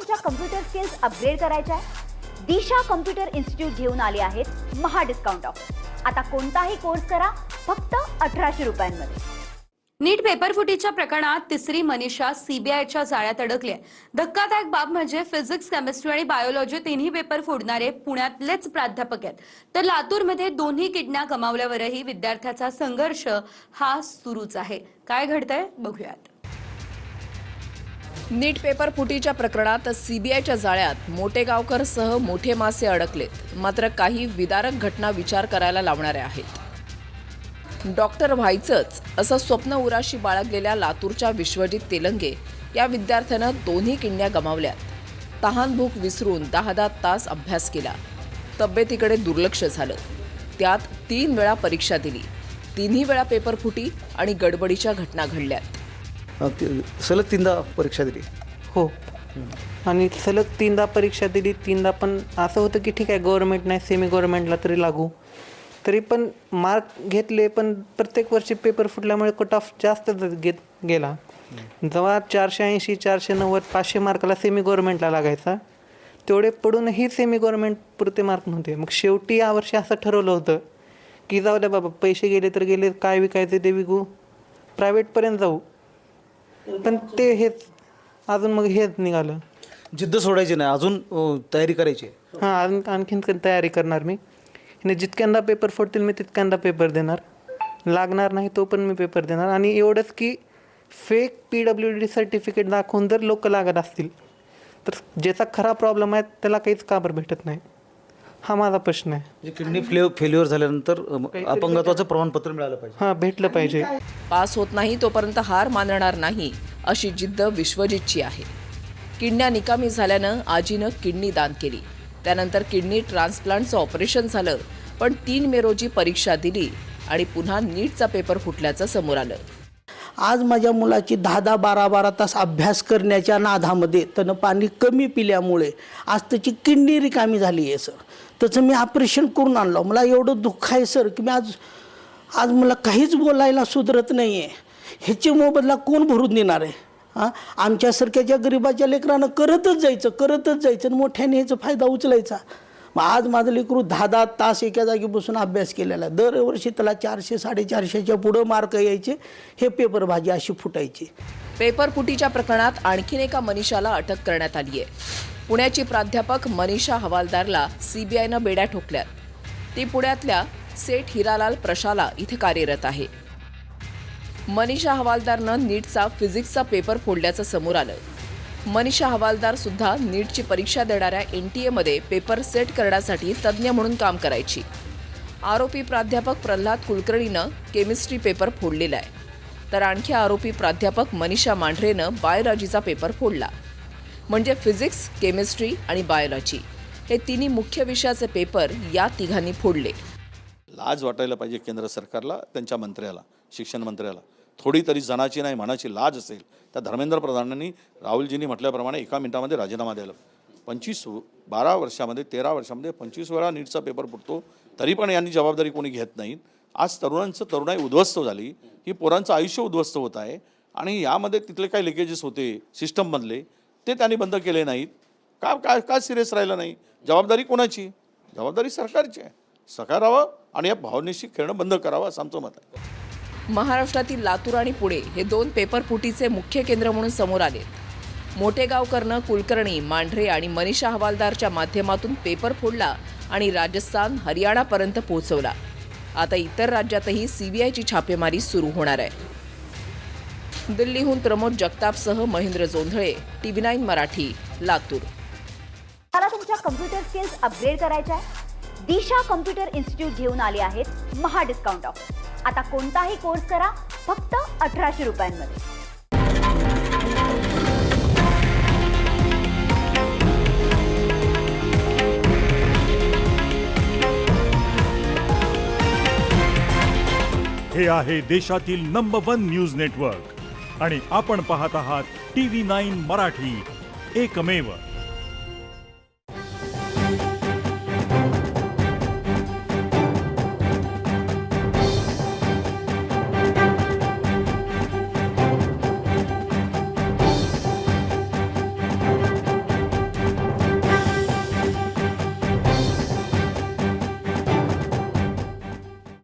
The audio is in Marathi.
तुमच्या कम्प्युटर स्किल्स अपग्रेड करायच्या आहे? दिशा कम्प्युटर इन्स्टिट्यूट घेऊन आले आहेत महा डिस्काउंट ऑफर. आता कोणताही कोर्स करा फक्त 1800 रुपयांमध्ये. नीट पेपरफुटीच्या प्रकरणात तिसरी मनीषा सीबीआयच्या जाळ्यात अडकली आहे. धक्कादायक बाब म्हणजे फिजिक्स, केमिस्ट्री आणि बायोलॉजी तिन्ही पेपर फोडणारे पुण्यातलेच प्राध्यापक आहेत. तर लातूरमध्ये दोन्ही किडन्या गमावल्यावरही विद्यार्थ्याचा संघर्ष हा सुरूच आहे. काय घडतंय बघूयात. नीट पेपर फुटीच्या प्रकरणात सीबीआयच्या जाळ्यात मोठेगावकर सह मोठे मासे अडकलेत. मात्र काही विदारक घटना विचार करायला लावणाऱ्या आहेत. डॉक्टर व्हायचंच असं स्वप्न उराशी बाळगलेल्या लातूरच्या विश्वजित तेलंगे या विद्यार्थ्यानं दोन्ही किडन्या गमावल्यात. तहानभूक विसरून 10 तास अभ्यास केला. तब्येतीकडे दुर्लक्ष झालं. त्यात 3 वेळा परीक्षा दिली. तिन्ही वेळा पेपर फुटी आणि गडबडीच्या घटना घडल्यात. सलग 3दा परीक्षा दिली. हो, आणि सलग 3दा परीक्षा दिली. 3दा पण असं होतं की ठीक आहे, गव्हर्नमेंट नाही सेमी गव्हर्नमेंटला तरी लागू, तरी पण मार्क घेतले. पण प्रत्येक वर्षी पेपर फुटल्यामुळे कट ऑफ जास्त गेला. जेव्हा 480, 490, 500 मार्काला सेमी गव्हर्नमेंटला लागायचा, तेवढे पडूनही सेमी गव्हर्नमेंट पुरते मार्क नव्हते. मग शेवटी यावर्षी असं ठरवलं होतं की जाऊ द्या बाबा, पैसे गेले तर गेले, काय विकायचे ते विकू, प्रायव्हेटपर्यंत जाऊ. पण ते हेच अजून मग हेच निघालं. जिद्द सोडायची नाही, अजून तयारी करायची. हां, आणखीन तयारी करणार मी. आणि जितक्यांदा पेपर फोडतील मी तितक्यांदा पेपर देणार. लागणार नाही तो पण मी पेपर देणार. आणि एवढंच की फेक PWD सर्टिफिकेट दाखवून जर लोक लागत असतील तर ज्याचा खरा प्रॉब्लेम आहे त्याला काहीच का बरं भेटत नाही, हा माझा प्रश्न आहे. म्हणजे किडनी फेल्युअर झाल्यानंतर अपंगत्वाचं प्रमाणपत्र मिळालं पाहिजे. हां, भेटलं पाहिजे. पास होत नाही तोपर्यंत हार मानणार नाही अशी जिद्द विश्वजितची आहे. किडन्या निकामी झाल्यानं आजीनं किडनी दान केली. त्यानंतर किडनी ट्रान्सप्लांटचं ऑपरेशन झालं. पण 3 मे रोजी परीक्षा दिली आणि पुन्हा नीटचा पेपर फुटल्याचं समोर आलं. आज माझ्या मुलाची 10-10, 12-12 तास अभ्यास करण्याच्या नादामध्ये त्यानं पाणी कमी पिल्यामुळे आज त्याची किडनी रिकामी झाली आहे सर. त्याचं मी ऑपरेशन करून आणलं. मला एवढं दुःख आहे सर की मी आज मला काहीच बोलायला सुधरत नाही आहे. ह्याचे मोबदला कोण भरून देणार आहे? हां, आमच्यासारख्या गरिबाच्या लेकरानं करतच जायचं आणि मोठ्याने ह्याचा फायदा उचलायचा. मग आज माझं लेकरू 10-10 तास एका जागी बसून अभ्यास केलेला. दरवर्षी त्याला 400, 450च्या पुढं मार्क यायचे. हे पेपर भाजी अशी फुटायची. पेपर फुटीच्या प्रकरणात आणखीन एका मनीषाला अटक करण्यात आली आहे. पुण्याची प्राध्यापक मनीषा हवालदारला सीबीआयनं बेड्या ठोकल्यात. ती पुण्यातल्या सेठ हिरालाल प्रशाला इथे कार्यरत आहे. मनीषा हवालदारनं नीटचा फिजिक्सचा पेपर फोडल्याचं समोर आलं. मनीषा हवालदार सुद्धा नीटची परीक्षा देणाऱ्या NTA पेपर सेट करण्यासाठी तज्ज्ञ म्हणून काम करायची. आरोपी प्राध्यापक प्रल्हाद कुलकर्णीनं केमिस्ट्री पेपर फोडलेला आहे. तर आणखी आरोपी प्राध्यापक मनीषा मांढरेनं बायोलॉजीचा पेपर फोडला. म्हणजे फिजिक्स, केमिस्ट्री आणि बायोलॉजी हे तिन्ही मुख्य विषयाचे पेपर या तिघांनी फोडले. लाज वाटायला पाहिजे केंद्र सरकारला, त्यांच्या मंत्र्याला, शिक्षण मंत्र्याला. थोडी तरी जनाची नाही मनाची लाज असेल. त्या धर्मेंद्र प्रधानांनी, राहुलजींनी म्हटल्याप्रमाणे 1 मिनिटामध्ये राजीनामा द्यायला. 12 वर्षामध्ये 13 वर्षामध्ये 25 वेळा नीटचा पेपर फुटतो, तरी पण यांनी जबाबदारी कोणी घेत नाहीत. आज तरुणाई उद्ध्वस्त झाली. ही पोरांचं आयुष्य उद्ध्वस्त होत आहे. आणि यामध्ये तिथले काही लिकेजेस होते सिस्टममधले, ते त्यांनी बंद केले नाहीत. का सिरियस राहिलं नाही? जबाबदारी कोणाची? जबाबदारी सरकारची आहे. सकारावं आणि या भावनेशी खेळणं बंद करावं असं आमचं मत आहे. महाराष्ट्रातील लातूर आणि पुणे हे 2 पेपर फुटीचे मुख्य केंद्र म्हणून समोर आले. मोठेगावकरनं कुलकर्णी, मांढरे आणि मनीषा हवालदारच्या माध्यमातून पेपर फोडला आणि राजस्थान, हरियाणापर्यंत पोहोचवला. आता इतर राज्यातही सीबीआयची छापेमारी सुरू होणार आहे. दिल्लीहून प्रमोद जगतापसह महेंद्र जोंधळे, TV9 मराठी, लातूर. मला तुमच्या कम्प्युटर स्किल्स अपग्रेड करायच्या आहे? दिशा कम्प्युटर इन्स्टिट्यूट घेऊन आले आहेत महा डिस्काउंट ऑफर. आता कोणताही कोर्स करा फक्त 1800 रुपयांमध्ये. हे आहे देशातील नंबर 1 न्यूज नेटवर्क आणि आपण पाहत आहात TV9 मराठी, एकमेव.